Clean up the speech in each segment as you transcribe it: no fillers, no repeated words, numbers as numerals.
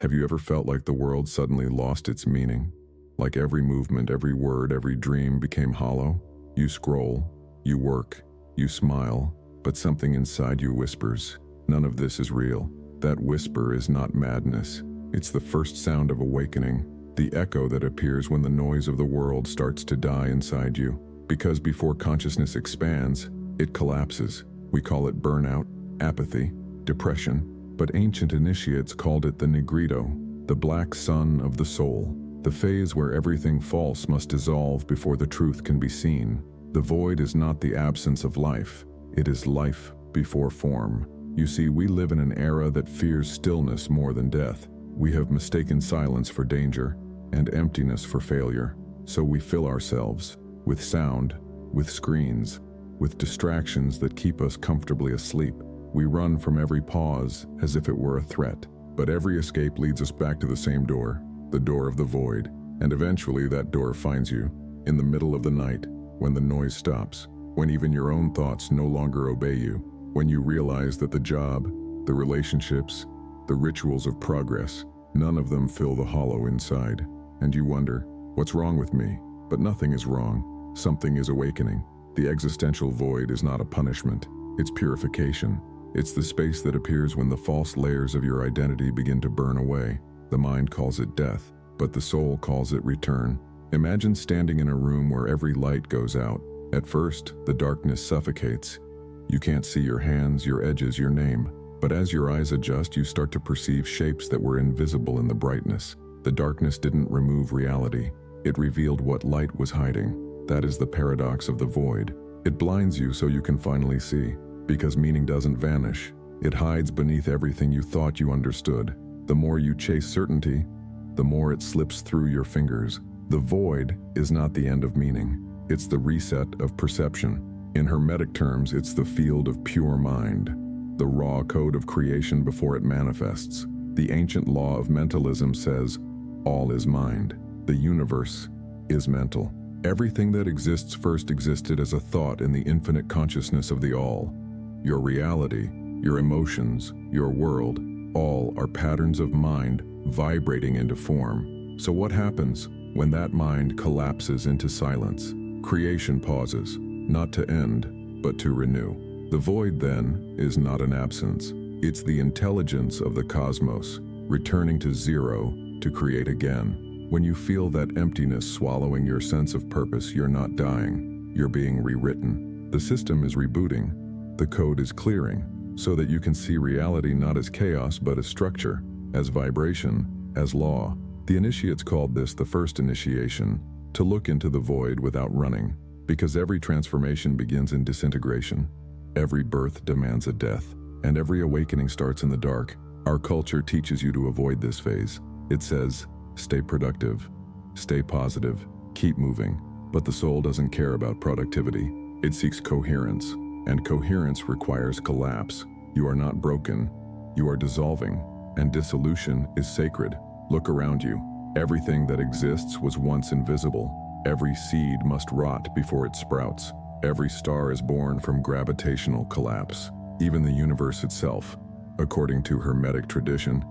Have you ever felt like the world suddenly lost its meaning? Like every movement, every word, every dream became hollow? You scroll, you work, you smile, but something inside you whispers, none of this is real. That whisper is not madness. It's the first sound of awakening, the echo that appears when the noise of the world starts to die inside you. Because before consciousness expands, it collapses. We call it burnout, apathy, depression, but ancient initiates called it the negrito, the black sun of the soul, the phase where everything false must dissolve before the truth can be seen. The void is not the absence of life, it is life before form. You see, we live in an era that fears stillness more than death. We have mistaken silence for danger and emptiness for failure. So we fill ourselves with sound, with screens, with distractions that keep us comfortably asleep. We run from every pause as if it were a threat, but every escape leads us back to the same door, the door of the void, and eventually that door finds you, in the middle of the night, when the noise stops, when even your own thoughts no longer obey you, when you realize that the job, the relationships, the rituals of progress, none of them fill the hollow inside, and you wonder, what's wrong with me? But nothing is wrong. Something is awakening. The existential void is not a punishment, it's purification. It's the space that appears when the false layers of your identity begin to burn away. The mind calls it death, but the soul calls it return. Imagine standing in a room where every light goes out. At first, the darkness suffocates. You can't see your hands, your edges, your name. But as your eyes adjust, you start to perceive shapes that were invisible in the brightness. The darkness didn't remove reality. It revealed what light was hiding. That is the paradox of the void. It blinds you so you can finally see. Because meaning doesn't vanish, it hides beneath everything you thought you understood. The more you chase certainty, the more it slips through your fingers. The void is not the end of meaning, it's the reset of perception. In Hermetic terms, it's the field of pure mind, the raw code of creation before it manifests. The ancient law of mentalism says, all is mind. The universe is mental. Everything that exists first existed as a thought in the infinite consciousness of the all. Your reality, your emotions, your world, all are patterns of mind vibrating into form. So what happens when that mind collapses into silence? Creation pauses, not to end, but to renew. The void, then, is not an absence. It's the intelligence of the cosmos, returning to zero to create again. When you feel that emptiness swallowing your sense of purpose, you're not dying, you're being rewritten. The system is rebooting. The code is clearing, so that you can see reality not as chaos but as structure, as vibration, as law. The initiates called this the first initiation, to look into the void without running, because every transformation begins in disintegration. Every birth demands a death, and every awakening starts in the dark. Our culture teaches you to avoid this phase. It says, stay productive, stay positive, keep moving. But the soul doesn't care about productivity. It seeks coherence. And coherence requires collapse. You are not broken, you are dissolving, and dissolution is sacred. Look around you. Everything that exists was once invisible. Every seed must rot before it sprouts. Every star is born from gravitational collapse. Even the universe itself, according to Hermetic tradition,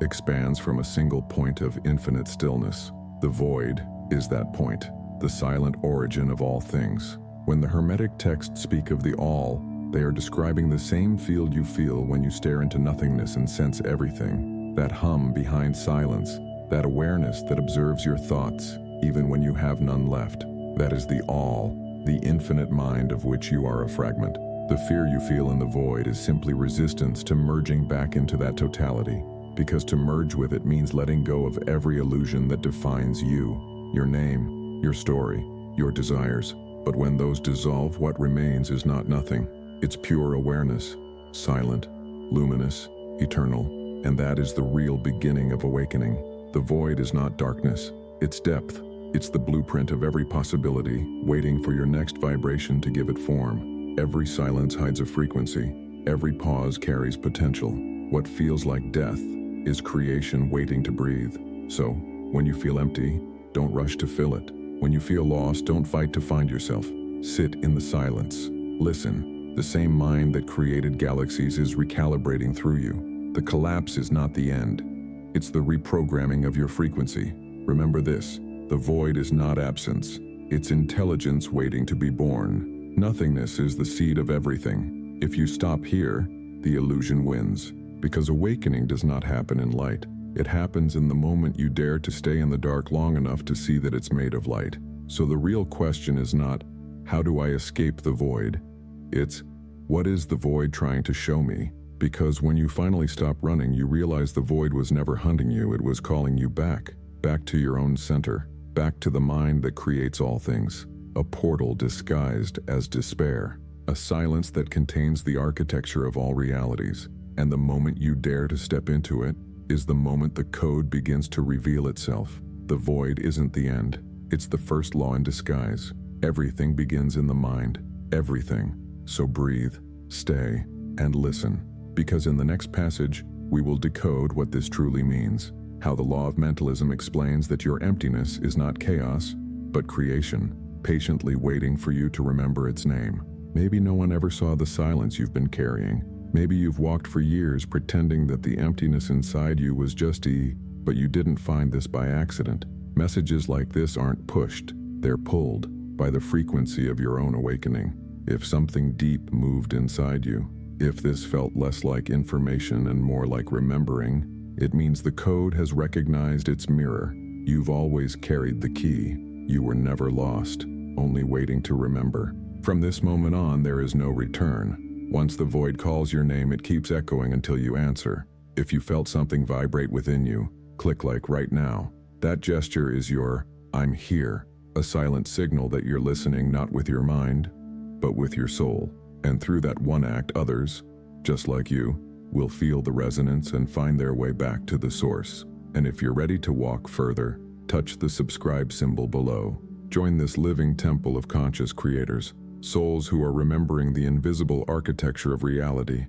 expands from a single point of infinite stillness. The void is that point, the silent origin of all things. When the Hermetic texts speak of the all, they are describing the same field you feel when you stare into nothingness and sense everything. That hum behind silence, that awareness that observes your thoughts, even when you have none left. That is the all, the infinite mind of which you are a fragment. The fear you feel in the void is simply resistance to merging back into that totality, because to merge with it means letting go of every illusion that defines you, your name, your story, your desires. But when those dissolve, what remains is not nothing. It's pure awareness, silent, luminous, eternal, and that is the real beginning of awakening. The void is not darkness, it's depth. It's the blueprint of every possibility, waiting for your next vibration to give it form. Every silence hides a frequency. Every pause carries potential. What feels like death is creation waiting to breathe. So, when you feel empty, don't rush to fill it. When you feel lost, don't fight to find yourself. Sit in the silence. Listen. The same mind that created galaxies is recalibrating through you. The collapse is not the end. It's the reprogramming of your frequency. Remember this, the void is not absence. It's intelligence waiting to be born. Nothingness is the seed of everything. If you stop here, the illusion wins. Because awakening does not happen in light. It happens in the moment you dare to stay in the dark long enough to see that it's made of light. So the real question is not, how do I escape the void? It's, what is the void trying to show me? Because when you finally stop running, you realize the void was never hunting you, it was calling you back to your own center, back to the mind that creates all things. A portal disguised as despair, a silence that contains the architecture of all realities. And the moment you dare to step into it is the moment the code begins to reveal itself. The void isn't the end, it's the first law in disguise. Everything begins in the mind, everything. So breathe, stay, and listen. Because in the next passage, we will decode what this truly means. How the law of mentalism explains that your emptiness is not chaos, but creation, patiently waiting for you to remember its name. Maybe no one ever saw the silence you've been carrying. Maybe you've walked for years pretending that the emptiness inside you was just but you didn't find this by accident. Messages like this aren't pushed, they're pulled by the frequency of your own awakening. If something deep moved inside you, if this felt less like information and more like remembering, it means the code has recognized its mirror. You've always carried the key. You were never lost, only waiting to remember. From this moment on, there is no return. Once the void calls your name, it keeps echoing until you answer. If you felt something vibrate within you, click like right now. That gesture is your "I'm here," a silent signal that you're listening not with your mind, but with your soul. And through that one act, others, just like you, will feel the resonance and find their way back to the source. And if you're ready to walk further, touch the subscribe symbol below. Join this living temple of conscious creators, souls who are remembering the invisible architecture of reality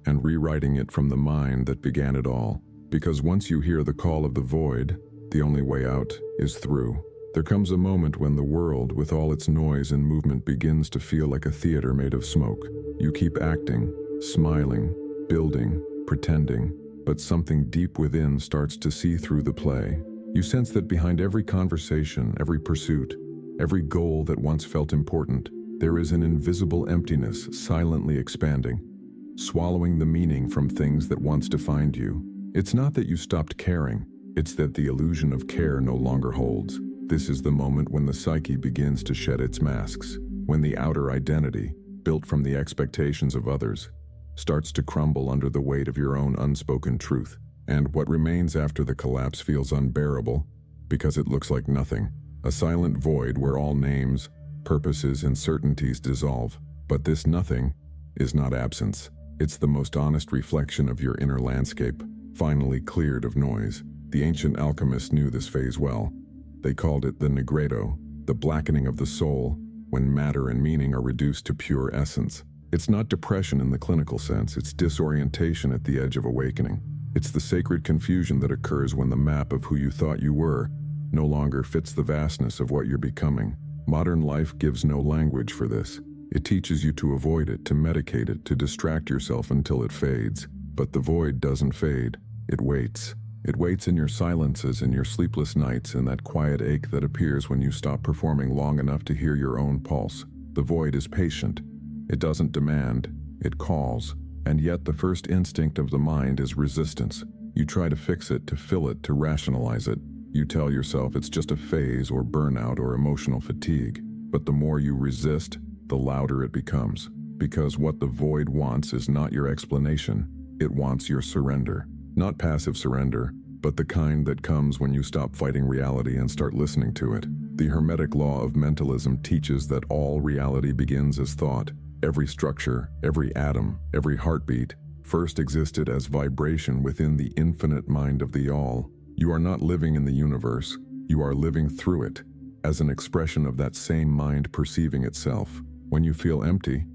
and rewriting it from the mind that began it all. Because once you hear the call of the void, the only way out is through. There comes a moment when the world, with all its noise and movement, begins to feel like a theater made of smoke. You keep acting, smiling, building, pretending, but something deep within starts to see through the play. You sense that behind every conversation, every pursuit, every goal that once felt important, there is an invisible emptiness silently expanding, swallowing the meaning from things that once defined you. It's not that you stopped caring, it's that the illusion of care no longer holds. This is the moment when the psyche begins to shed its masks, when the outer identity, built from the expectations of others, starts to crumble under the weight of your own unspoken truth. And what remains after the collapse feels unbearable because it looks like nothing, a silent void where all names, purposes, and certainties dissolve. But this nothing is not absence. It's the most honest reflection of your inner landscape, finally cleared of noise. The ancient alchemists knew this phase well. They called it the negredo, the blackening of the soul, when matter and meaning are reduced to pure essence. It's not depression in the clinical sense, it's disorientation at the edge of awakening. It's the sacred confusion that occurs when the map of who you thought you were no longer fits the vastness of what you're becoming. Modern life gives no language for this. It teaches you to avoid it, to medicate it, to distract yourself until it fades. But the void doesn't fade, it waits. It waits in your silences, in your sleepless nights, in that quiet ache that appears when you stop performing long enough to hear your own pulse. The void is patient. It doesn't demand, it calls. And yet the first instinct of the mind is resistance. You try to fix it, to fill it, to rationalize it. You tell yourself it's just a phase or burnout or emotional fatigue. But the more you resist, the louder it becomes. Because what the void wants is not your explanation. It wants your surrender. Not passive surrender, but the kind that comes when you stop fighting reality and start listening to it. The Hermetic Law of Mentalism teaches that all reality begins as thought. Every structure, every atom, every heartbeat first existed as vibration within the infinite mind of the all. You are not living in the universe, you are living through it, as an expression of that same mind perceiving itself. When you feel empty,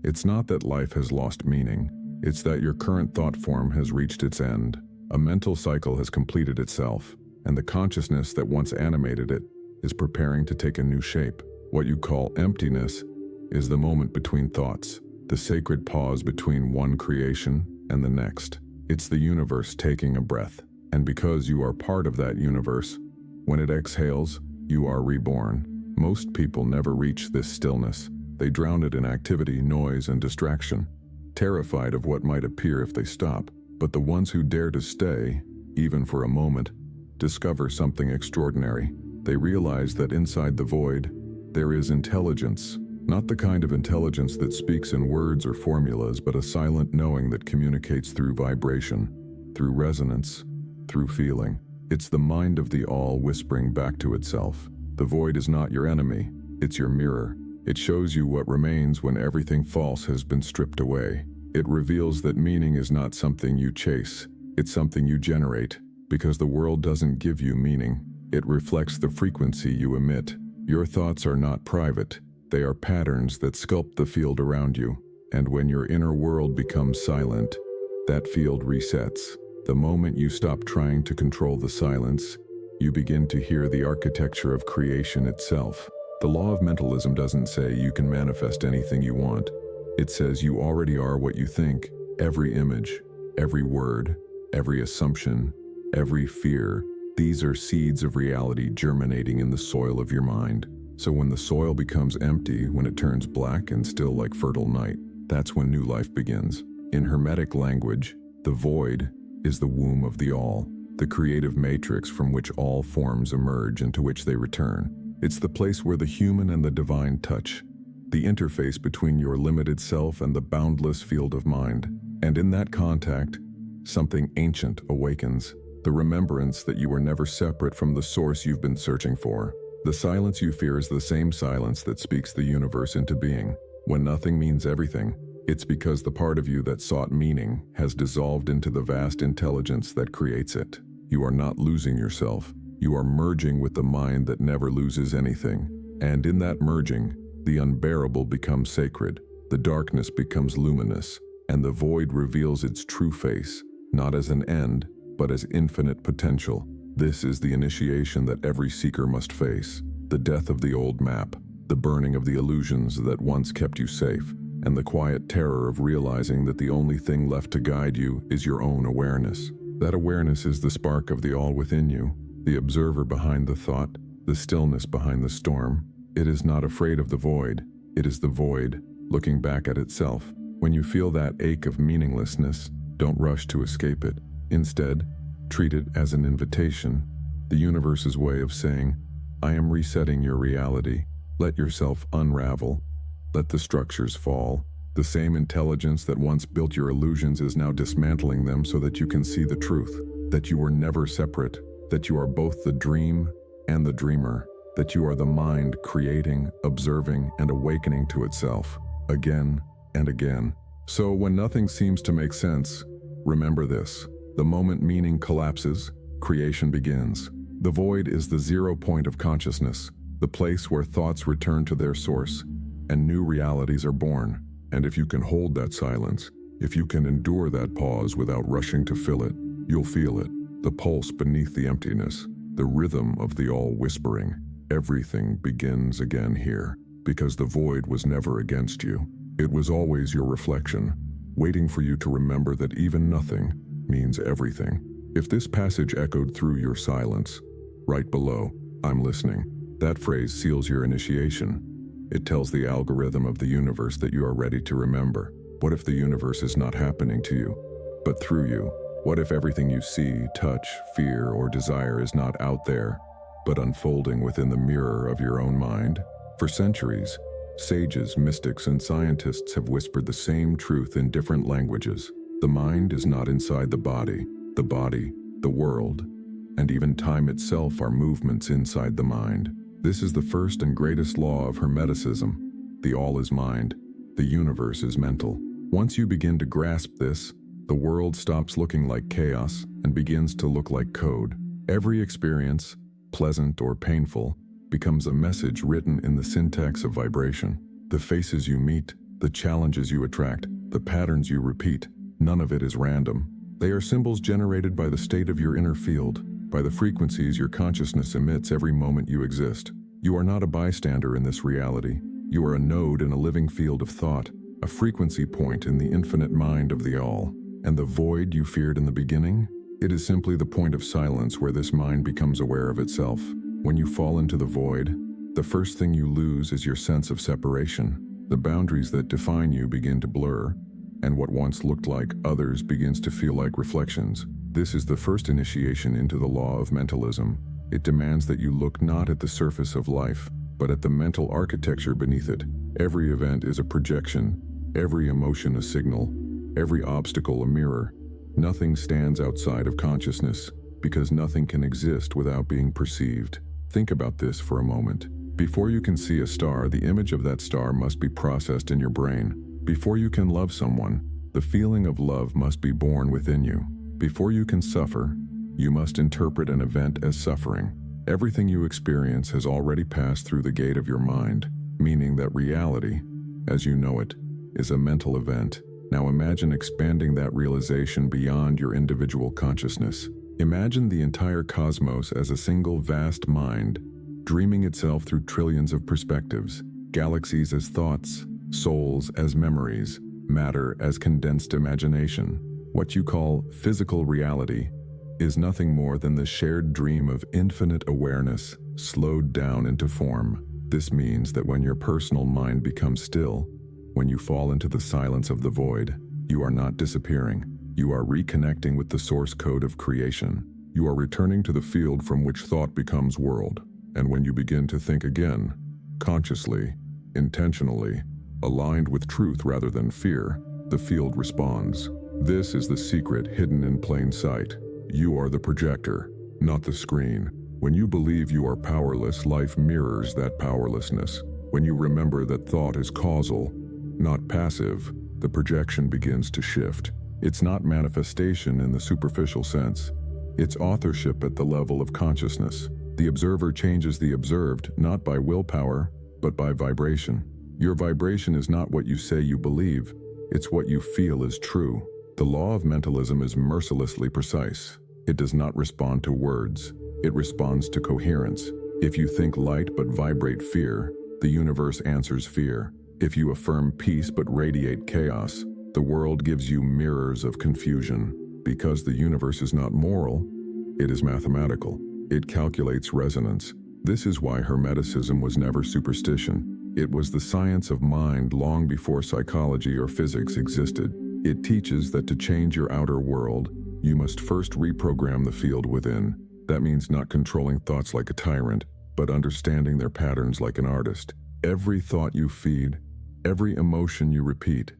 it's not that life has lost meaning. It's that your current thought form has reached its end. A mental cycle has completed itself, and the consciousness that once animated it is preparing to take a new shape. What you call emptiness is the moment between thoughts, the sacred pause between one creation and the next. It's the universe taking a breath. And because you are part of that universe, when it exhales, you are reborn. Most people never reach this stillness. They drown it in activity, noise, and distraction, terrified of what might appear if they stop. But the ones who dare to stay, even for a moment, discover something extraordinary. They realize that inside the void, there is intelligence, not the kind of intelligence that speaks in words or formulas, but a silent knowing that communicates through vibration, through resonance, through feeling. It's the mind of the all whispering back to itself. The void is not your enemy, it's your mirror. It shows you what remains when everything false has been stripped away. It reveals that meaning is not something you chase, it's something you generate, because the world doesn't give you meaning. It reflects the frequency you emit. Your thoughts are not private, they are patterns that sculpt the field around you. And when your inner world becomes silent, that field resets. The moment you stop trying to control the silence, you begin to hear the architecture of creation itself. The law of mentalism doesn't say you can manifest anything you want. It says you already are what you think. Every image, every word, every assumption, every fear, these are seeds of reality germinating in the soil of your mind. So when the soil becomes empty, when it turns black and still like fertile night, that's when new life begins. In Hermetic language, the void is the womb of the all, the creative matrix from which all forms emerge and to which they return. It's the place where the human and the divine touch, the interface between your limited self and the boundless field of mind. And in that contact, something ancient awakens, the remembrance that you were never separate from the source you've been searching for. The silence you fear is the same silence that speaks the universe into being. When nothing means everything, it's because the part of you that sought meaning has dissolved into the vast intelligence that creates it. You are not losing yourself. You are merging with the mind that never loses anything. And in that merging, the unbearable becomes sacred, the darkness becomes luminous, and the void reveals its true face, not as an end, but as infinite potential. This is the initiation that every seeker must face, the death of the old map, the burning of the illusions that once kept you safe, and the quiet terror of realizing that the only thing left to guide you is your own awareness. That awareness is the spark of the all within you, the observer behind the thought, the stillness behind the storm. It is not afraid of the void, it is the void, looking back at itself. When you feel that ache of meaninglessness, don't rush to escape it. Instead, treat it as an invitation, the universe's way of saying, I am resetting your reality. Let yourself unravel. Let the structures fall. The same intelligence that once built your illusions is now dismantling them so that you can see the truth, that you were never separate, that you are both the dream and the dreamer, that you are the mind creating, observing, and awakening to itself, again and again. So when nothing seems to make sense, remember this. The moment meaning collapses, creation begins. The void is the 0 point of consciousness, the place where thoughts return to their source, and new realities are born. And if you can hold that silence, if you can endure that pause without rushing to fill it, you'll feel it, the pulse beneath the emptiness, the rhythm of the all whispering. Everything begins again here, because the void was never against you. It was always your reflection, waiting for you to remember that even nothing means everything. If this passage echoed through your silence, right below, I'm listening, that phrase seals your initiation. It tells the algorithm of the universe that you are ready to remember. What if the universe is not happening to you, but through you? What if everything you see, touch, fear, or desire is not out there, but unfolding within the mirror of your own mind? For centuries, sages, mystics, and scientists have whispered the same truth in different languages. The mind is not inside the body, the world, and even time itself are movements inside the mind. This is the first and greatest law of Hermeticism. The all is mind, the universe is mental. Once you begin to grasp this, the world stops looking like chaos and begins to look like code. Every experience, pleasant or painful, becomes a message written in the syntax of vibration. The faces you meet, the challenges you attract, the patterns you repeat, none of it is random. They are symbols generated by the state of your inner field, by the frequencies your consciousness emits every moment you exist. You are not a bystander in this reality. You are a node in a living field of thought, a frequency point in the infinite mind of the all. And the void you feared in the beginning, It is simply the point of silence where this mind becomes aware of itself. When you fall into the void, the first thing you lose is your sense of separation. The boundaries that define you begin to blur, and what once looked like others begins to feel like reflections. This is the first initiation into the law of mentalism. It demands that you look not at the surface of life, but at the mental architecture beneath it. Every event is a projection, every emotion a signal, every obstacle a mirror. Nothing stands outside of consciousness, because nothing can exist without being perceived. Think about this for a moment. Before you can see a star, the image of that star must be processed in your brain. Before you can love someone, the feeling of love must be born within you. Before you can suffer, you must interpret an event as suffering. Everything you experience has already passed through the gate of your mind, meaning that reality, as you know it, is a mental event. Now imagine expanding that realization beyond your individual consciousness. Imagine the entire cosmos as a single vast mind, dreaming itself through trillions of perspectives, galaxies as thoughts, souls as memories, matter as condensed imagination. What you call physical reality is nothing more than the shared dream of infinite awareness slowed down into form. This means that when your personal mind becomes still, when you fall into the silence of the void, you are not disappearing. You are reconnecting with the source code of creation. You are returning to the field from which thought becomes world. And when you begin to think again, consciously, intentionally, aligned with truth rather than fear, the field responds. This is the secret hidden in plain sight. You are the projector, not the screen. When you believe you are powerless, life mirrors that powerlessness. When you remember that thought is causal, not passive, the projection begins to shift. It's not manifestation in the superficial sense. It's authorship at the level of consciousness. The observer changes the observed, not by willpower, but by vibration. Your vibration is not what you say you believe, it's what you feel is true. The law of mentalism is mercilessly precise. It does not respond to words, it responds to coherence. If you think light but vibrate fear, the universe answers fear. If you affirm peace but radiate chaos, the world gives you mirrors of confusion. Because the universe is not moral, it is mathematical. It calculates resonance. This is why Hermeticism was never superstition. It was the science of mind long before psychology or physics existed. It teaches that to change your outer world, you must first reprogram the field within. That means not controlling thoughts like a tyrant, but understanding their patterns like an artist. Every thought you feed, every emotion you repeat,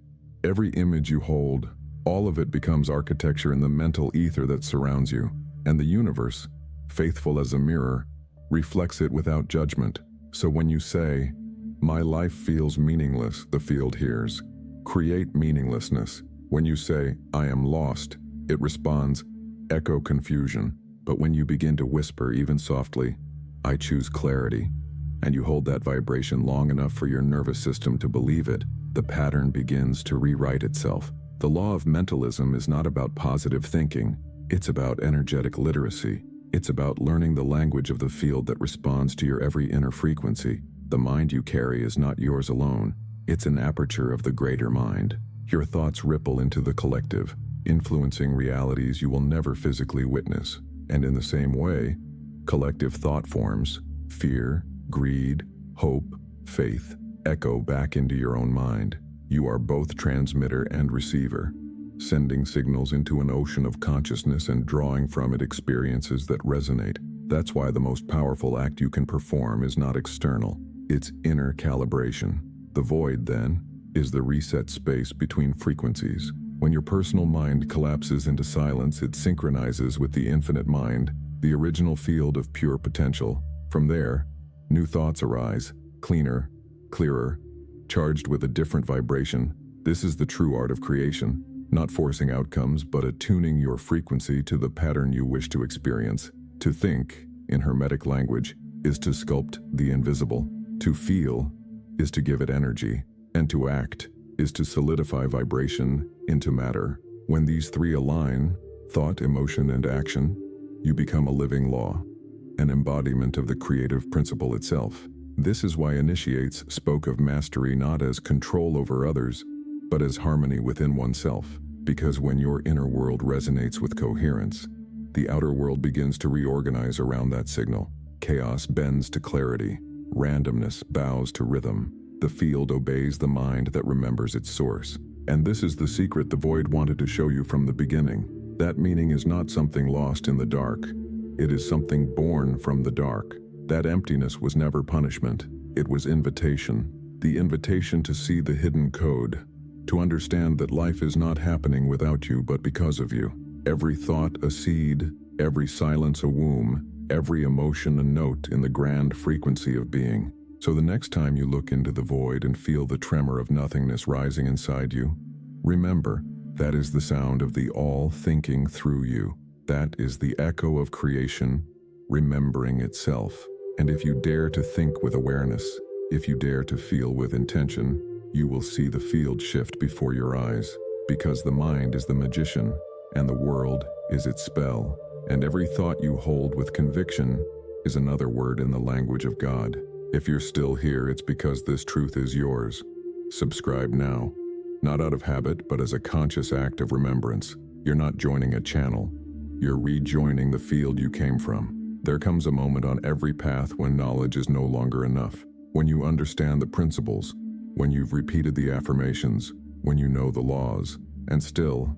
every image you hold, all of it becomes architecture in the mental ether that surrounds you. And the universe, faithful as a mirror, reflects it without judgment. So when you say, "My life feels meaningless," the field hears. Create meaninglessness. When you say, "I am lost," it responds, "Echo confusion." But when you begin to whisper, even softly, "I choose clarity," and you hold that vibration long enough for your nervous system to believe it, the pattern begins to rewrite itself. The law of mentalism is not about positive thinking. It's about energetic literacy. It's about learning the language of the field that responds to your every inner frequency. The mind you carry is not yours alone. It's an aperture of the greater mind. Your thoughts ripple into the collective, influencing realities you will never physically witness. And in the same way, collective thought forms, fear, greed, hope, faith, echo back into your own mind. You are both transmitter and receiver, sending signals into an ocean of consciousness and drawing from it experiences that resonate. That's why the most powerful act you can perform is not external, it's inner calibration. The void, then, is the reset space between frequencies. When your personal mind collapses into silence, it synchronizes with the infinite mind, the original field of pure potential. From there, new thoughts arise, cleaner, clearer, charged with a different vibration. This is the true art of creation, not forcing outcomes, but attuning your frequency to the pattern you wish to experience. To think, in Hermetic language, is to sculpt the invisible. To feel is to give it energy, and to act is to solidify vibration into matter. When these three align, thought, emotion, and action, you become a living law, an embodiment of the creative principle itself. This is why initiates spoke of mastery not as control over others, but as harmony within oneself. Because when your inner world resonates with coherence, The outer world begins to reorganize around that signal. Chaos bends to clarity. Randomness bows to rhythm. The field obeys the mind that remembers its source. And this is the secret the void wanted to show you from the beginning. That meaning is not something lost in the dark. It is something born from the dark. That emptiness was never punishment. It was invitation. The invitation to see the hidden code. To understand that life is not happening without you but because of you. Every thought a seed, every silence a womb, every emotion a note in the grand frequency of being. So the next time you look into the void and feel the tremor of nothingness rising inside you, remember, that is the sound of the all thinking through you. That is the echo of creation, remembering itself. And if you dare to think with awareness, if you dare to feel with intention, you will see the field shift before your eyes, because the mind is the magician, and the world is its spell, and every thought you hold with conviction is another word in the language of God. If you're still here, it's because this truth is yours. Subscribe now, not out of habit, but as a conscious act of remembrance. You're not joining a channel, you're rejoining the field you came from. There comes a moment on every path when knowledge is no longer enough, when you understand the principles, when you've repeated the affirmations, when you know the laws, and still,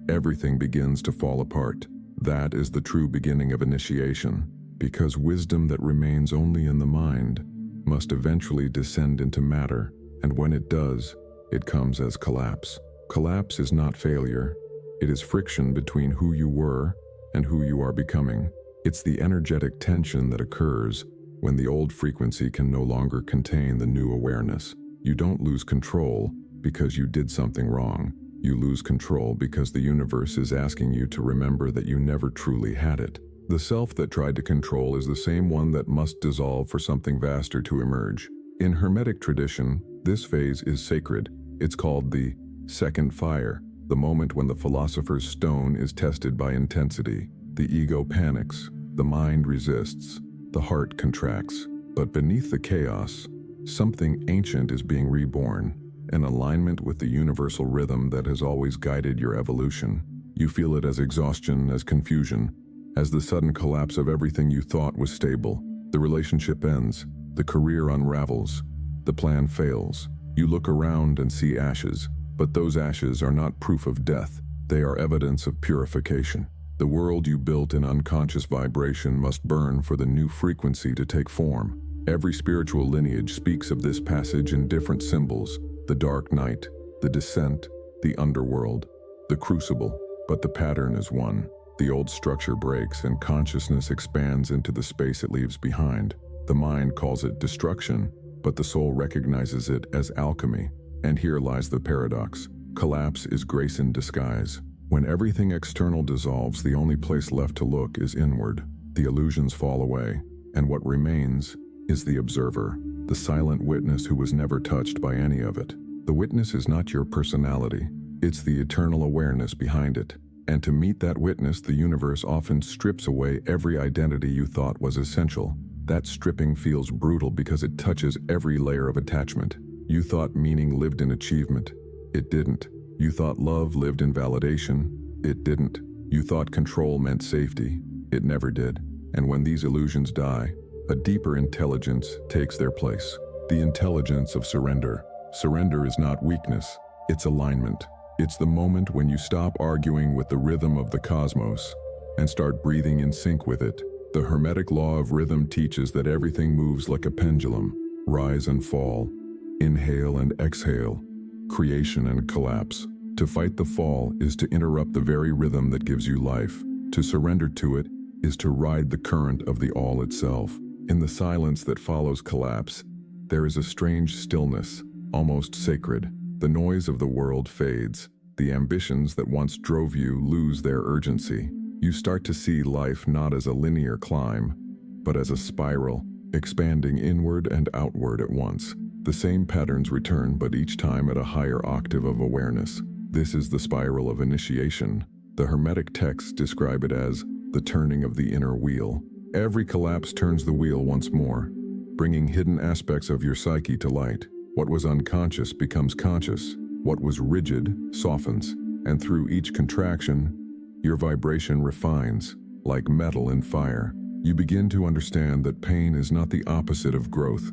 everything begins to fall apart. That is the true beginning of initiation, because wisdom that remains only in the mind must eventually descend into matter, and when it does, it comes as collapse. Collapse is not failure. It is friction between who you were and who you are becoming. It's the energetic tension that occurs when the old frequency can no longer contain the new awareness. You don't lose control because you did something wrong. You lose control because the universe is asking you to remember that you never truly had it. The self that tried to control is the same one that must dissolve for something vaster to emerge. In Hermetic tradition, this phase is sacred. It's called the second fire, the moment when the philosopher's stone is tested by intensity. The ego panics, the mind resists, the heart contracts. But beneath the chaos, something ancient is being reborn, an alignment with the universal rhythm that has always guided your evolution. You feel it as exhaustion, as confusion, as the sudden collapse of everything you thought was stable. The relationship ends, the career unravels, the plan fails. You look around and see ashes, but those ashes are not proof of death. They are evidence of purification. The world you built in unconscious vibration must burn for the new frequency to take form. Every spiritual lineage speaks of this passage in different symbols: the dark night, the descent, the underworld, the crucible, but the pattern is one. The old structure breaks and consciousness expands into the space it leaves behind. The mind calls it destruction, but the soul recognizes it as alchemy. And here lies the paradox. Collapse is grace in disguise. When everything external dissolves, the only place left to look is inward. The illusions fall away, and what remains is the observer, the silent witness who was never touched by any of it. The witness is not your personality, it's the eternal awareness behind it. And to meet that witness, the universe often strips away every identity you thought was essential. That stripping feels brutal because it touches every layer of attachment. You thought meaning lived in achievement. It didn't. You thought love lived in validation. It didn't. You thought control meant safety. It never did. And when these illusions die, a deeper intelligence takes their place. The intelligence of surrender. Surrender is not weakness, it's alignment. It's the moment when you stop arguing with the rhythm of the cosmos and start breathing in sync with it. The Hermetic Law of Rhythm teaches that everything moves like a pendulum, rise and fall, inhale and exhale, creation and collapse. To fight the fall is to interrupt the very rhythm that gives you life. To surrender to it is to ride the current of the all itself. In the silence that follows collapse, there is a strange stillness, almost sacred. The noise of the world fades. The ambitions that once drove you lose their urgency. You start to see life not as a linear climb, but as a spiral, expanding inward and outward at once. The same patterns return, but each time at a higher octave of awareness. This is the spiral of initiation. The Hermetic texts describe it as the turning of the inner wheel. Every collapse turns the wheel once more, bringing hidden aspects of your psyche to light. What was unconscious becomes conscious. What was rigid softens, and through each contraction, your vibration refines, like metal in fire. You begin to understand that pain is not the opposite of growth.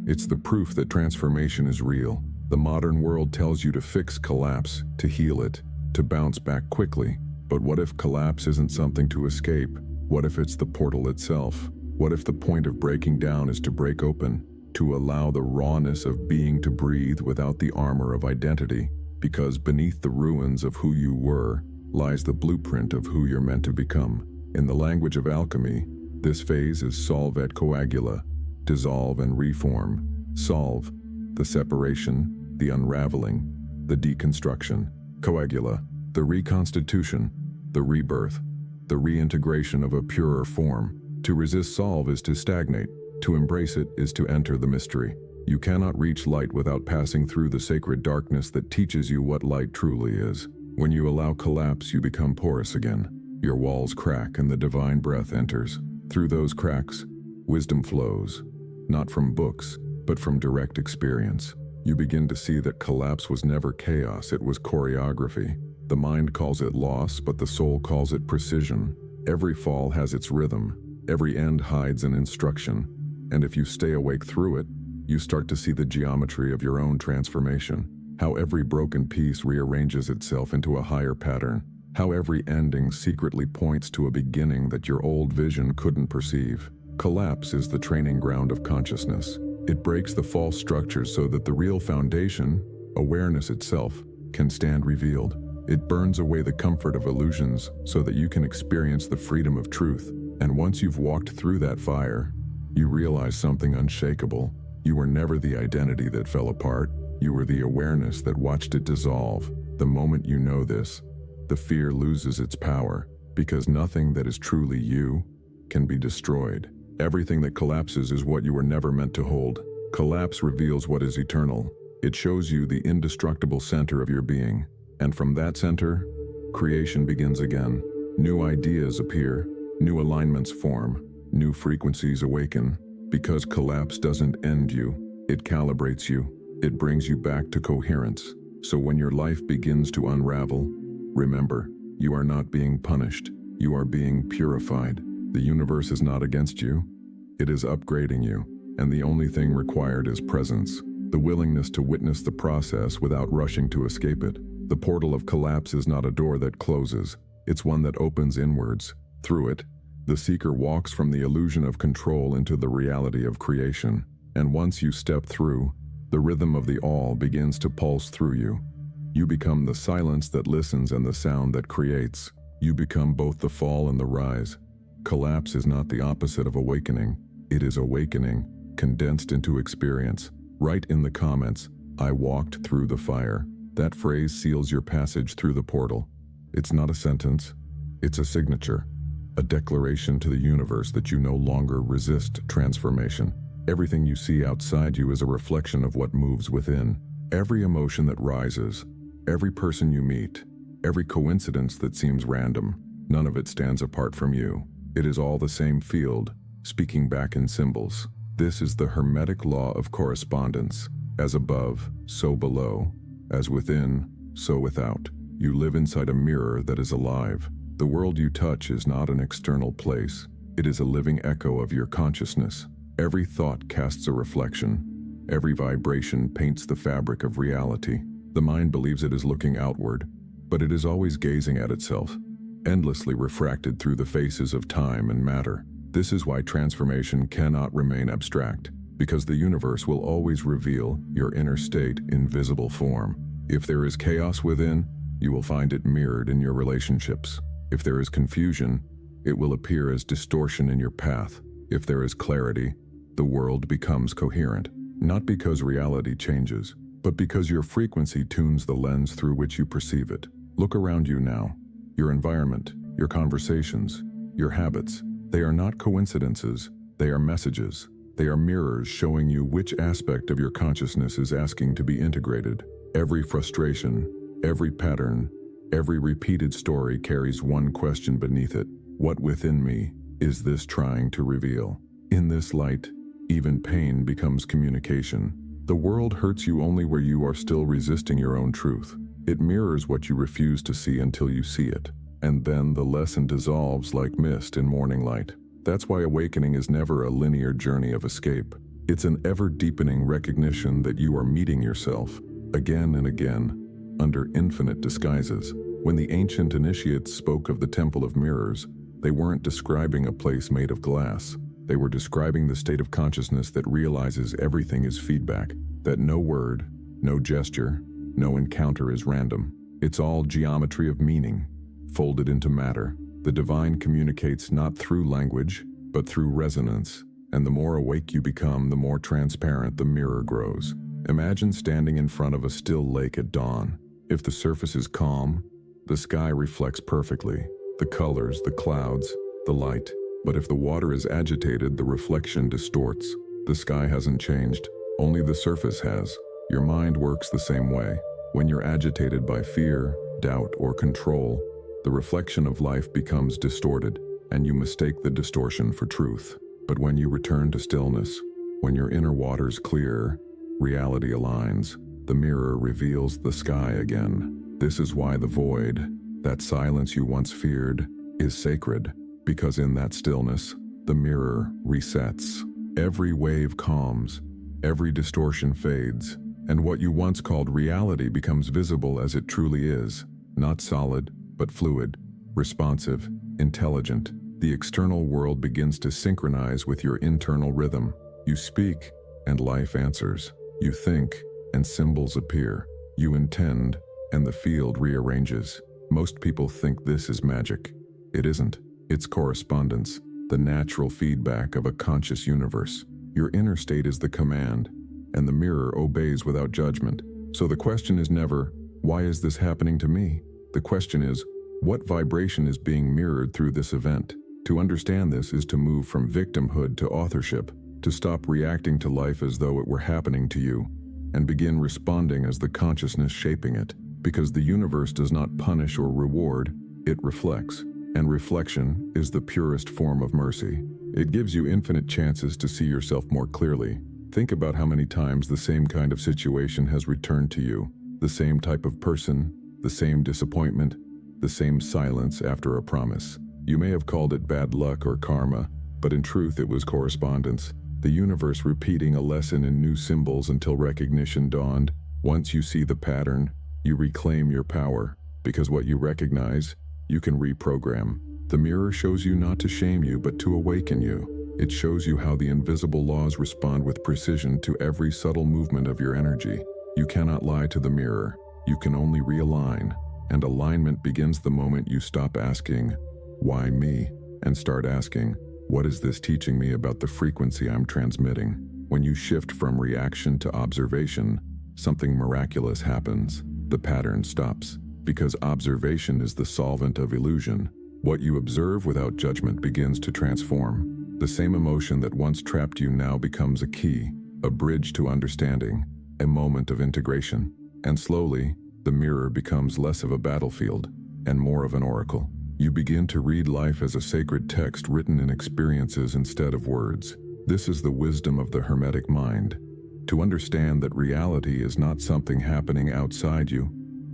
It's the proof that transformation is real. The modern world tells you to fix collapse, to heal it, to bounce back quickly. But what if collapse isn't something to escape? What if it's the portal itself? What if the point of breaking down is to break open, to allow the rawness of being to breathe without the armor of identity? Because beneath the ruins of who you were lies the blueprint of who you're meant to become. In the language of alchemy, this phase is solve et coagula, dissolve and reform. Solve, the separation, the unraveling, the deconstruction. Coagula, the reconstitution, the rebirth, the reintegration of a purer form. To resist solve is to stagnate. To embrace it is to enter the mystery. You cannot reach light without passing through the sacred darkness that teaches you what light truly is. When you allow collapse, you become porous again. Your walls crack and the divine breath enters. Through those cracks, wisdom flows, not from books, but from direct experience. You begin to see that collapse was never chaos, it was choreography. The mind calls it loss, but the soul calls it precision. Every fall has its rhythm. Every end hides an instruction. And if you stay awake through it, you start to see the geometry of your own transformation. How every broken piece rearranges itself into a higher pattern. How every ending secretly points to a beginning that your old vision couldn't perceive. Collapse is the training ground of consciousness. It breaks the false structures so that the real foundation, awareness itself, can stand revealed. It burns away the comfort of illusions so that you can experience the freedom of truth. And once you've walked through that fire, you realize something unshakable. You were never the identity that fell apart. You were the awareness that watched it dissolve. The moment you know this, the fear loses its power, because nothing that is truly you can be destroyed. Everything that collapses is what you were never meant to hold. Collapse reveals what is eternal. It shows you the indestructible center of your being. And from that center, creation begins again. New ideas appear, new alignments form, new frequencies awaken. Because collapse doesn't end you, it calibrates you. It brings you back to coherence. So when your life begins to unravel, remember, you are not being punished. You are being purified. The universe is not against you. It is upgrading you. And the only thing required is presence. The willingness to witness the process without rushing to escape it. The portal of collapse is not a door that closes. It's one that opens inwards. Through it, the seeker walks from the illusion of control into the reality of creation. And once you step through, the rhythm of the all begins to pulse through you. You become the silence that listens and the sound that creates. You become both the fall and the rise. Collapse is not the opposite of awakening. It is awakening, condensed into experience. Write in the comments, "I walked through the fire." That phrase seals your passage through the portal. It's not a sentence, it's a signature. A declaration to the universe that you no longer resist transformation. Everything you see outside you is a reflection of what moves within. Every emotion that rises, every person you meet, every coincidence that seems random, none of it stands apart from you. It is all the same field, speaking back in symbols. This is the Hermetic Law of Correspondence. As above, so below. As within, so without. You live inside a mirror that is alive. The world you touch is not an external place. It is a living echo of your consciousness. Every thought casts a reflection. Every vibration paints the fabric of reality. The mind believes it is looking outward, but it is always gazing at itself, endlessly refracted through the faces of time and matter. This is why transformation cannot remain abstract, because the universe will always reveal your inner state in visible form. If there is chaos within, you will find it mirrored in your relationships. If there is confusion, it will appear as distortion in your path. If there is clarity, the world becomes coherent. Not because reality changes, but because your frequency tunes the lens through which you perceive it. Look around you now. Your environment, your conversations, your habits, they are not coincidences, they are messages. They are mirrors showing you which aspect of your consciousness is asking to be integrated. Every frustration, every pattern, every repeated story carries one question beneath it. What within me is this trying to reveal? In this light, even pain becomes communication. The world hurts you only where you are still resisting your own truth. It mirrors what you refuse to see until you see it. and then the lesson dissolves like mist in morning light. That's why awakening is never a linear journey of escape. It's an ever-deepening recognition that you are meeting yourself, again and again, under infinite disguises. When the ancient initiates spoke of the Temple of Mirrors, they weren't describing a place made of glass. They were describing the state of consciousness that realizes everything is feedback, that no word, no gesture, no encounter is random. It's all geometry of meaning, folded into matter. The divine communicates not through language, but through resonance, and the more awake you become, the more transparent the mirror grows. Imagine standing in front of a still lake at dawn. If the surface is calm, the sky reflects perfectly, the colors, the clouds, the light. But if the water is agitated, the reflection distorts. The sky hasn't changed, only the surface has. Your mind works the same way. When you're agitated by fear, doubt, or control, the reflection of life becomes distorted, and you mistake the distortion for truth. But when you return to stillness, when your inner waters clear, reality aligns, the mirror reveals the sky again. This is why the void, that silence you once feared, is sacred, because in that stillness, the mirror resets. Every wave calms, every distortion fades, and what you once called reality becomes visible as it truly is, not solid, but fluid, responsive, intelligent. The external world begins to synchronize with your internal rhythm. You speak, and life answers. You think, and symbols appear. You intend, and the field rearranges. Most people think this is magic. It isn't. It's correspondence, the natural feedback of a conscious universe. Your inner state is the command, and the mirror obeys without judgment. So the question is never, why is this happening to me? The question is, what vibration is being mirrored through this event? To understand this is to move from victimhood to authorship, to stop reacting to life as though it were happening to you, and begin responding as the consciousness shaping it. Because the universe does not punish or reward, it reflects. And reflection is the purest form of mercy. It gives you infinite chances to see yourself more clearly. Think about how many times the same kind of situation has returned to you, the same type of person, the same disappointment, the same silence after a promise. You may have called it bad luck or karma, but in truth it was correspondence, the universe repeating a lesson in new symbols until recognition dawned. Once you see the pattern, you reclaim your power, because what you recognize, you can reprogram. The mirror shows you not to shame you, but to awaken you. It shows you how the invisible laws respond with precision to every subtle movement of your energy. You cannot lie to the mirror. You can only realign. And alignment begins the moment you stop asking, why me? And start asking, what is this teaching me about the frequency I'm transmitting? When you shift from reaction to observation, something miraculous happens. The pattern stops. Because observation is the solvent of illusion. What you observe without judgment begins to transform. The same emotion that once trapped you now becomes a key, a bridge to understanding, a moment of integration. And slowly, the mirror becomes less of a battlefield and more of an oracle. You begin to read life as a sacred text written in experiences instead of words. This is the wisdom of the Hermetic mind. To understand that reality is not something happening outside you,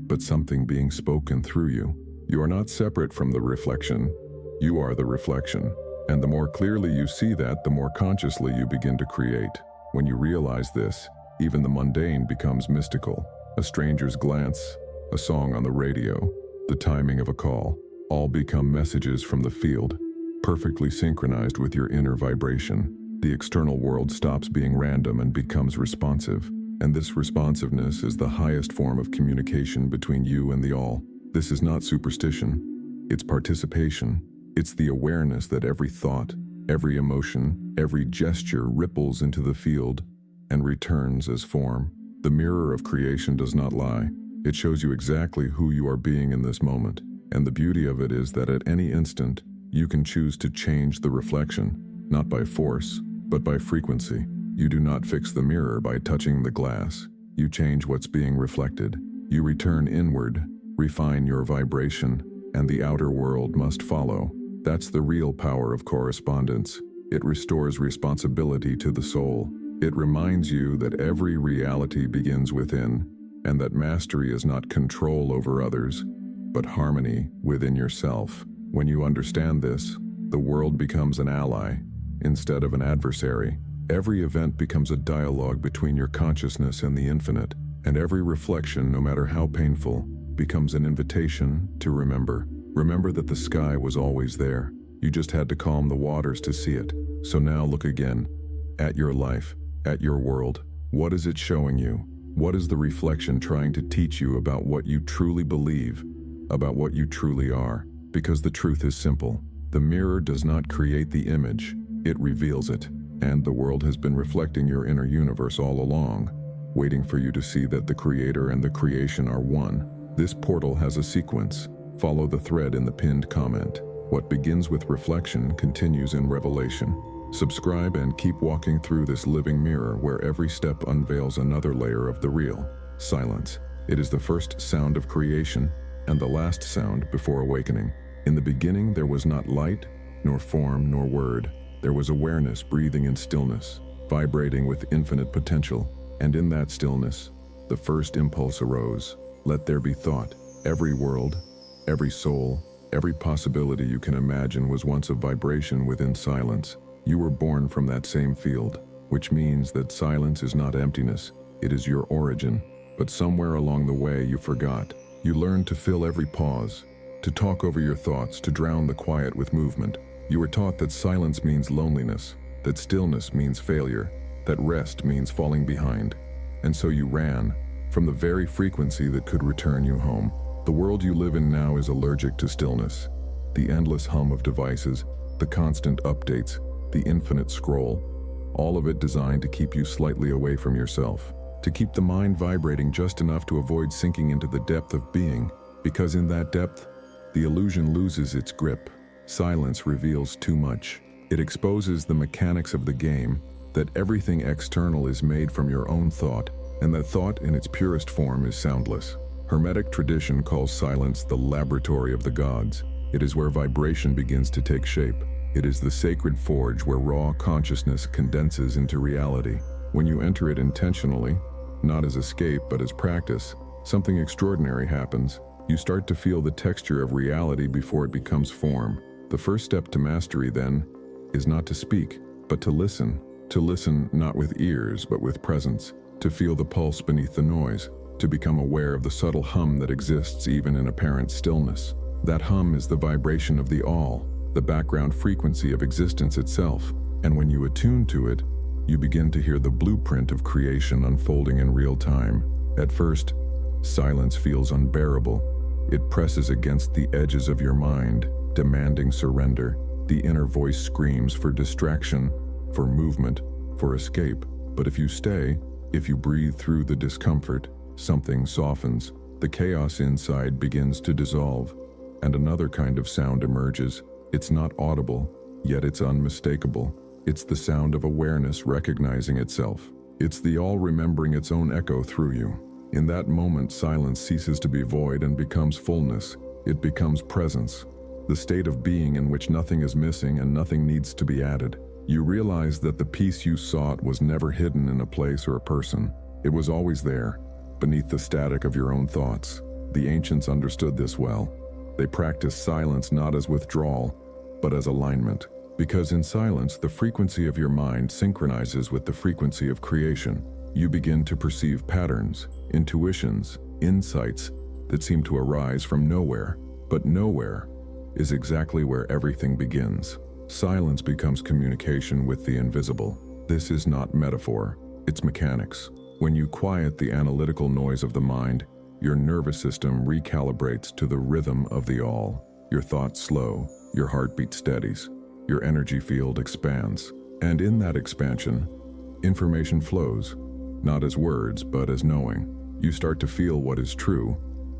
but something being spoken through you. You are not separate from the reflection. You are the reflection. And the more clearly you see that, the more consciously you begin to create. When you realize this, even the mundane becomes mystical. A stranger's glance, a song on the radio, the timing of a call, all become messages from the field, perfectly synchronized with your inner vibration. The external world stops being random and becomes responsive. And this responsiveness is the highest form of communication between you and the all. This is not superstition. It's participation. It's the awareness that every thought, every emotion, every gesture ripples into the field and returns as form. The mirror of creation does not lie. It shows you exactly who you are being in this moment. And the beauty of it is that at any instant, you can choose to change the reflection, not by force, but by frequency. You do not fix the mirror by touching the glass. You change what's being reflected. You return inward, refine your vibration, and the outer world must follow. That's the real power of correspondence. It restores responsibility to the soul. It reminds you that every reality begins within, and that mastery is not control over others, but harmony within yourself. When you understand this, the world becomes an ally instead of an adversary. Every event becomes a dialogue between your consciousness and the infinite, and every reflection, no matter how painful, becomes an invitation to remember. Remember that the sky was always there. You just had to calm the waters to see it. So now look again at your life, at your world. What is it showing you? What is the reflection trying to teach you about what you truly believe, about what you truly are? Because the truth is simple. The mirror does not create the image, it reveals it. And the world has been reflecting your inner universe all along, waiting for you to see that the creator and the creation are one. This portal has a sequence. Follow the thread in the pinned comment. What begins with reflection continues in revelation. Subscribe and keep walking through this living mirror where every step unveils another layer of the real. Silence. It is the first sound of creation and the last sound before awakening. In the beginning there was not light, nor form, nor word. There was awareness breathing in stillness, vibrating with infinite potential. And in that stillness, the first impulse arose. Let there be thought. Every world, every soul, every possibility you can imagine was once a vibration within silence. You were born from that same field, which means that silence is not emptiness, it is your origin. But somewhere along the way you forgot. You learned to fill every pause, to talk over your thoughts, to drown the quiet with movement. You were taught that silence means loneliness, that stillness means failure, that rest means falling behind. And so you ran from the very frequency that could return you home. The world you live in now is allergic to stillness. The endless hum of devices, the constant updates, the infinite scroll, all of it designed to keep you slightly away from yourself, to keep the mind vibrating just enough to avoid sinking into the depth of being, because in that depth, the illusion loses its grip. Silence reveals too much. It exposes the mechanics of the game, that everything external is made from your own thought, and that thought in its purest form is soundless. Hermetic tradition calls silence the laboratory of the gods. It is where vibration begins to take shape. It is the sacred forge where raw consciousness condenses into reality. When you enter it intentionally, not as escape but as practice, something extraordinary happens. You start to feel the texture of reality before it becomes form. The first step to mastery, then, is not to speak, but to listen. To listen not with ears, but with presence. To feel the pulse beneath the noise. To become aware of the subtle hum that exists even in apparent stillness. That hum is the vibration of the all, the background frequency of existence itself. And when you attune to it, you begin to hear the blueprint of creation unfolding in real time. At first, silence feels unbearable. It presses against the edges of your mind, demanding surrender. The inner voice screams for distraction, for movement, for escape. But if you stay, if you breathe through the discomfort, something softens. The chaos inside begins to dissolve, and another kind of sound emerges. It's not audible, yet it's unmistakable. It's the sound of awareness recognizing itself. It's the all remembering its own echo through you. In that moment, silence ceases to be void and becomes fullness. It becomes presence, the state of being in which nothing is missing and nothing needs to be added. You realize that the peace you sought was never hidden in a place or a person. It was always there, beneath the static of your own thoughts. The ancients understood this well. They practiced silence not as withdrawal, but as alignment. Because in silence, the frequency of your mind synchronizes with the frequency of creation. You begin to perceive patterns, intuitions, insights that seem to arise from nowhere. But nowhere is exactly where everything begins. Silence becomes communication with the invisible. This is not metaphor, it's mechanics. When you quiet the analytical noise of the mind, your nervous system recalibrates to the rhythm of the all. Your thoughts slow, your heartbeat steadies, your energy field expands. And in that expansion, information flows, not as words, but as knowing. You start to feel what is true,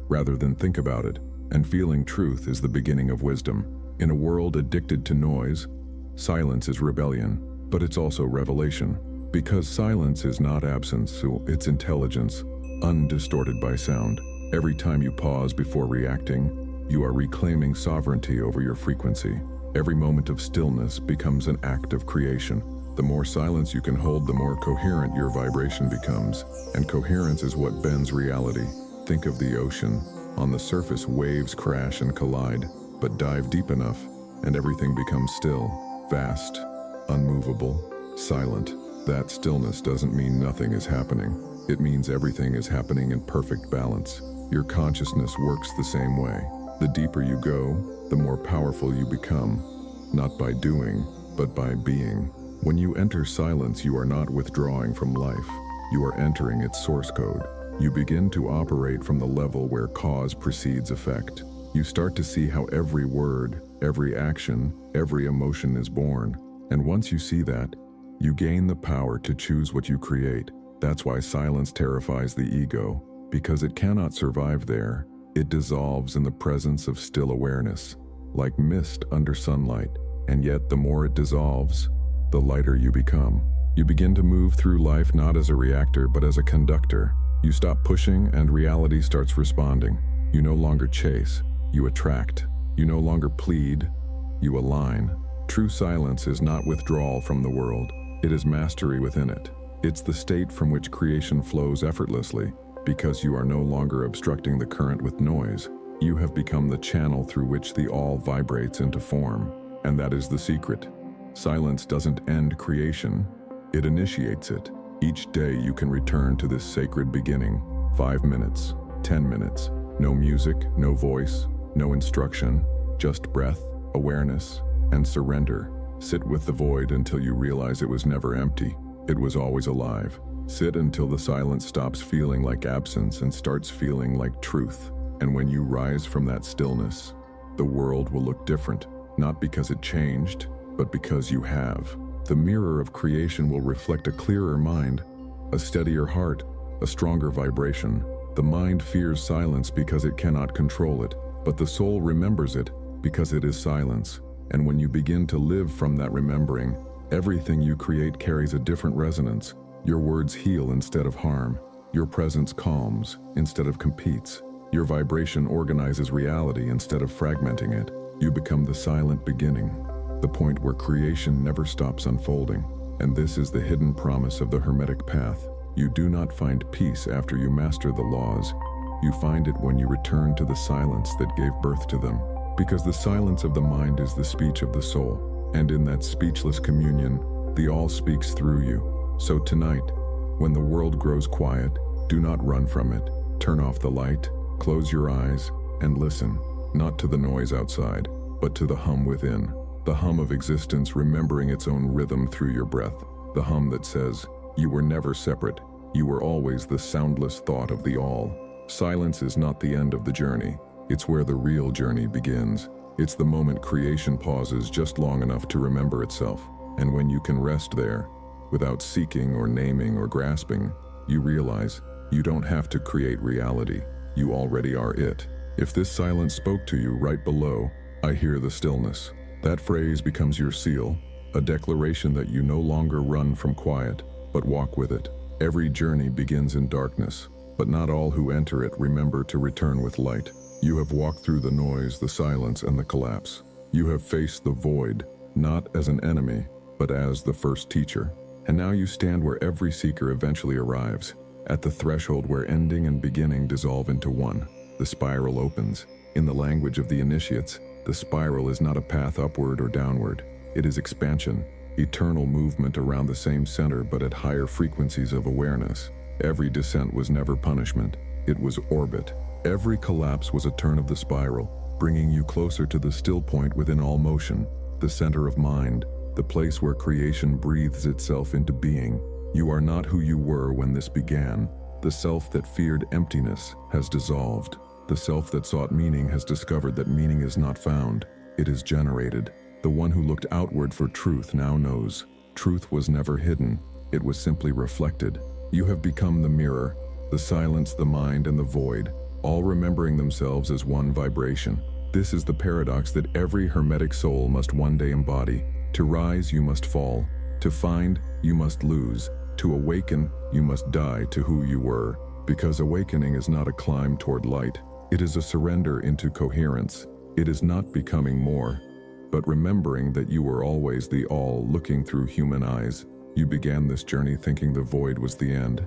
rather than think about it. And feeling truth is the beginning of wisdom. In a world addicted to noise, silence is rebellion, but it's also revelation. Because silence is not absence, it's intelligence, undistorted by sound. Every time you pause before reacting, you are reclaiming sovereignty over your frequency. Every moment of stillness becomes an act of creation. The more silence you can hold, the more coherent your vibration becomes. And coherence is what bends reality. Think of the ocean. On the surface, waves crash and collide, but dive deep enough, and everything becomes still, vast, unmovable, silent. That stillness doesn't mean nothing is happening. It means everything is happening in perfect balance. Your consciousness works the same way. The deeper you go, the more powerful you become, not by doing, but by being. When you enter silence, you are not withdrawing from life. You are entering its source code. You begin to operate from the level where cause precedes effect. You start to see how every word, every action, every emotion is born. And once you see that, you gain the power to choose what you create. That's why silence terrifies the ego, because it cannot survive there. It dissolves in the presence of still awareness, like mist under sunlight. And yet, the more it dissolves, the lighter you become. You begin to move through life not as a reactor, but as a conductor. You stop pushing, and reality starts responding. You no longer chase, you attract. You no longer plead, you align. True silence is not withdrawal from the world. It is mastery within it. It's the state from which creation flows effortlessly, because you are no longer obstructing the current with noise. You have become the channel through which the all vibrates into form. And that is the secret. Silence doesn't end creation, it initiates it. Each day you can return to this sacred beginning. 5 minutes, 10 minutes, no music, no voice, no instruction, just breath, awareness, and surrender. Sit with the void until you realize it was never empty. It was always alive. Sit until the silence stops feeling like absence and starts feeling like truth. And when you rise from that stillness, the world will look different, not because it changed, but because you have. The mirror of creation will reflect a clearer mind, a steadier heart, a stronger vibration. The mind fears silence because it cannot control it, but the soul remembers it because it is silence. And when you begin to live from that remembering, everything you create carries a different resonance. Your words heal instead of harm. Your presence calms instead of competes. Your vibration organizes reality instead of fragmenting it. You become the silent beginning, the point where creation never stops unfolding. And this is the hidden promise of the Hermetic path. You do not find peace after you master the laws. You find it when you return to the silence that gave birth to them. Because the silence of the mind is the speech of the soul. And in that speechless communion, the all speaks through you. So tonight, when the world grows quiet, do not run from it. Turn off the light, close your eyes, and listen, not to the noise outside, but to the hum within. The hum of existence remembering its own rhythm through your breath. The hum that says, you were never separate. You were always the soundless thought of the all. Silence is not the end of the journey. It's where the real journey begins. It's the moment creation pauses just long enough to remember itself. And when you can rest there, without seeking or naming or grasping, you realize you don't have to create reality. You already are it. If this silence spoke to you right below, I hear the stillness. That phrase becomes your seal, a declaration that you no longer run from quiet, but walk with it. Every journey begins in darkness, but not all who enter it remember to return with light. You have walked through the noise, the silence, and the collapse. You have faced the void, not as an enemy, but as the first teacher. And now you stand where every seeker eventually arrives, at the threshold where ending and beginning dissolve into one. The spiral opens. In the language of the initiates, the spiral is not a path upward or downward. It is expansion, eternal movement around the same center but at higher frequencies of awareness. Every descent was never punishment. It was orbit. Every collapse was a turn of the spiral, bringing you closer to the still point within all motion, the center of mind, the place where creation breathes itself into being. You are not who you were when this began. The self that feared emptiness has dissolved. The self that sought meaning has discovered that meaning is not found. It is generated. The one who looked outward for truth now knows. Truth was never hidden. It was simply reflected. You have become the mirror, the silence, the mind, and the void, all remembering themselves as one vibration. This is the paradox that every Hermetic soul must one day embody. To rise, you must fall. To find, you must lose. To awaken, you must die to who you were. Because awakening is not a climb toward light. It is a surrender into coherence. It is not becoming more, but remembering that you were always the all looking through human eyes. You began this journey thinking the void was the end.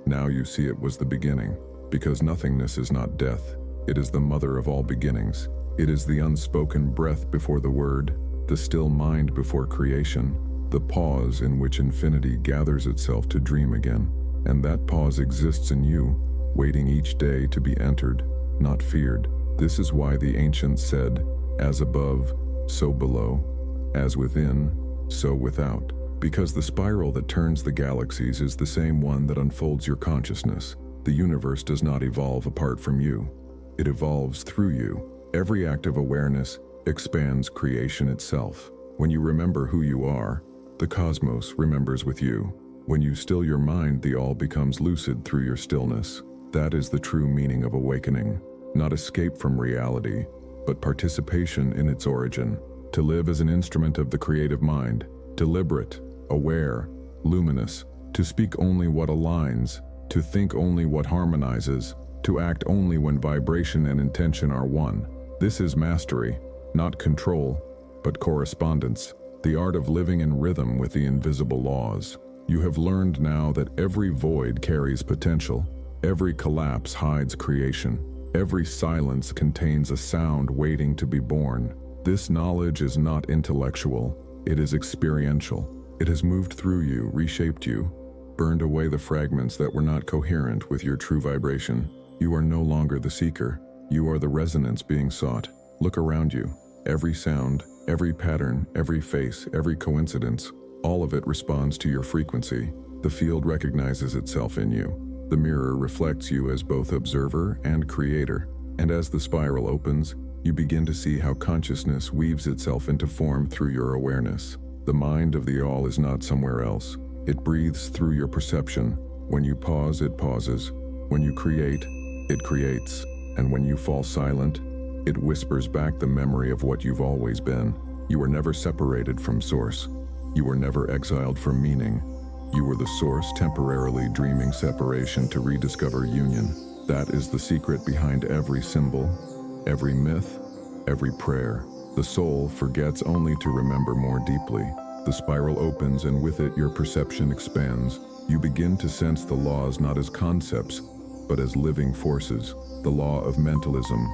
Now you see it was the beginning, because nothingness is not death. It is the mother of all beginnings. It is the unspoken breath before the word, the still mind before creation, the pause in which infinity gathers itself to dream again. And that pause exists in you, waiting each day to be entered, not feared. This is why the ancients said, as above, so below, as within, so without. Because the spiral that turns the galaxies is the same one that unfolds your consciousness. The universe does not evolve apart from you. It evolves through you. Every act of awareness expands creation itself. When you remember who you are, the cosmos remembers with you. When you still your mind, the all becomes lucid through your stillness. That is the true meaning of awakening. Not escape from reality, but participation in its origin. To live as an instrument of the creative mind, deliberate, aware, luminous, to speak only what aligns, to think only what harmonizes, to act only when vibration and intention are one. This is mastery, not control, but correspondence, the art of living in rhythm with the invisible laws. You have learned now that every void carries potential, every collapse hides creation, every silence contains a sound waiting to be born. This knowledge is not intellectual, it is experiential. It has moved through you, reshaped you, burned away the fragments that were not coherent with your true vibration. You are no longer the seeker, you are the resonance being sought. Look around you. Every sound, every pattern, every face, every coincidence, all of it responds to your frequency. The field recognizes itself in you. The mirror reflects you as both observer and creator. And as the spiral opens, you begin to see how consciousness weaves itself into form through your awareness. The mind of the all is not somewhere else. It breathes through your perception. When you pause, it pauses. When you create, it creates. And when you fall silent, it whispers back the memory of what you've always been. You were never separated from source. You were never exiled from meaning. You were the source temporarily dreaming separation to rediscover union. That is the secret behind every symbol, every myth, every prayer. The soul forgets only to remember more deeply. The spiral opens, and with it your perception expands. You begin to sense the laws not as concepts, but as living forces. The law of mentalism,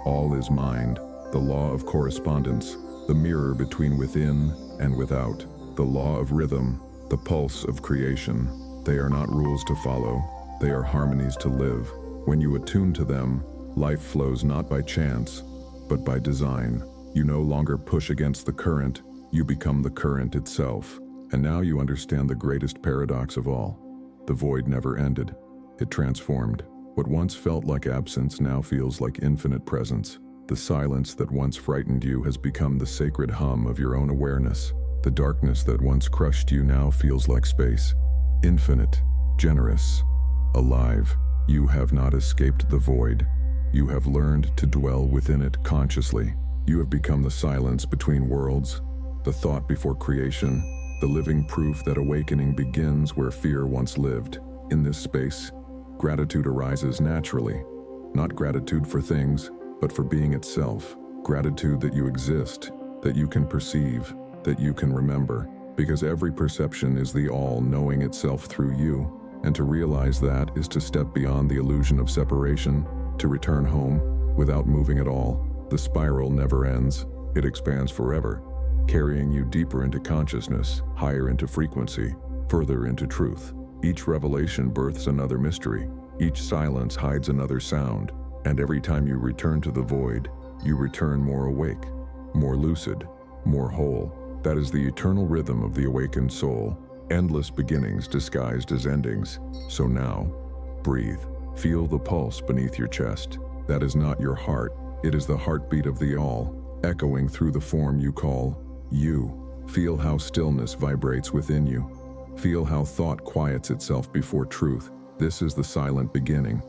all is mind. The law of correspondence, the mirror between within and without. The law of rhythm, the pulse of creation. They are not rules to follow, they are harmonies to live. When you attune to them, life flows not by chance, but by design. You no longer push against the current, you become the current itself. And now you understand the greatest paradox of all. The void never ended. It transformed. What once felt like absence now feels like infinite presence. The silence that once frightened you has become the sacred hum of your own awareness. The darkness that once crushed you now feels like space. Infinite, generous, alive. You have not escaped the void. You have learned to dwell within it consciously. You have become the silence between worlds, the thought before creation, the living proof that awakening begins where fear once lived. In this space, gratitude arises naturally. Not gratitude for things, but for being itself. Gratitude that you exist, that you can perceive, that you can remember. Because every perception is the all knowing itself through you. And to realize that is to step beyond the illusion of separation, to return home without moving at all. The spiral never ends. It expands forever, carrying you deeper into consciousness, higher into frequency, further into truth. Each revelation births another mystery. Each silence hides another sound. And every time you return to the void, you return more awake, more lucid, more whole. That is the eternal rhythm of the awakened soul. Endless beginnings disguised as endings. So now, breathe. Feel the pulse beneath your chest. That is not your heart. It is the heartbeat of the all, echoing through the form you call you. Feel how stillness vibrates within you. Feel how thought quiets itself before truth. This is the silent beginning.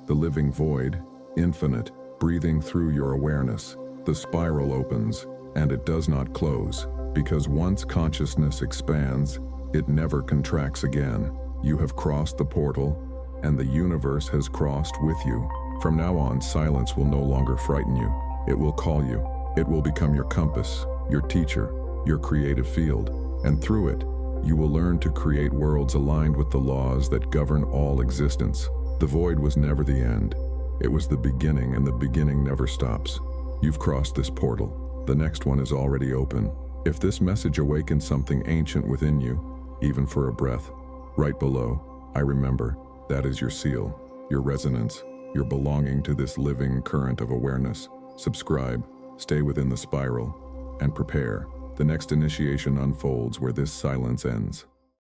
The living void, infinite, breathing through your awareness. The spiral opens, and it does not close. Because once consciousness expands, it never contracts again. You have crossed the portal, and the universe has crossed with you. From now on, silence will no longer frighten you. It will call you. It will become your compass, your teacher, your creative field. And through it, you will learn to create worlds aligned with the laws that govern all existence. The void was never the end. It was the beginning, and the beginning never stops. You've crossed this portal. The next one is already open. If this message awakens something ancient within you, even for a breath, right below, I remember, that is your seal, your resonance, your belonging to this living current of awareness. Subscribe, stay within the spiral, and prepare. The next initiation unfolds where this silence ends.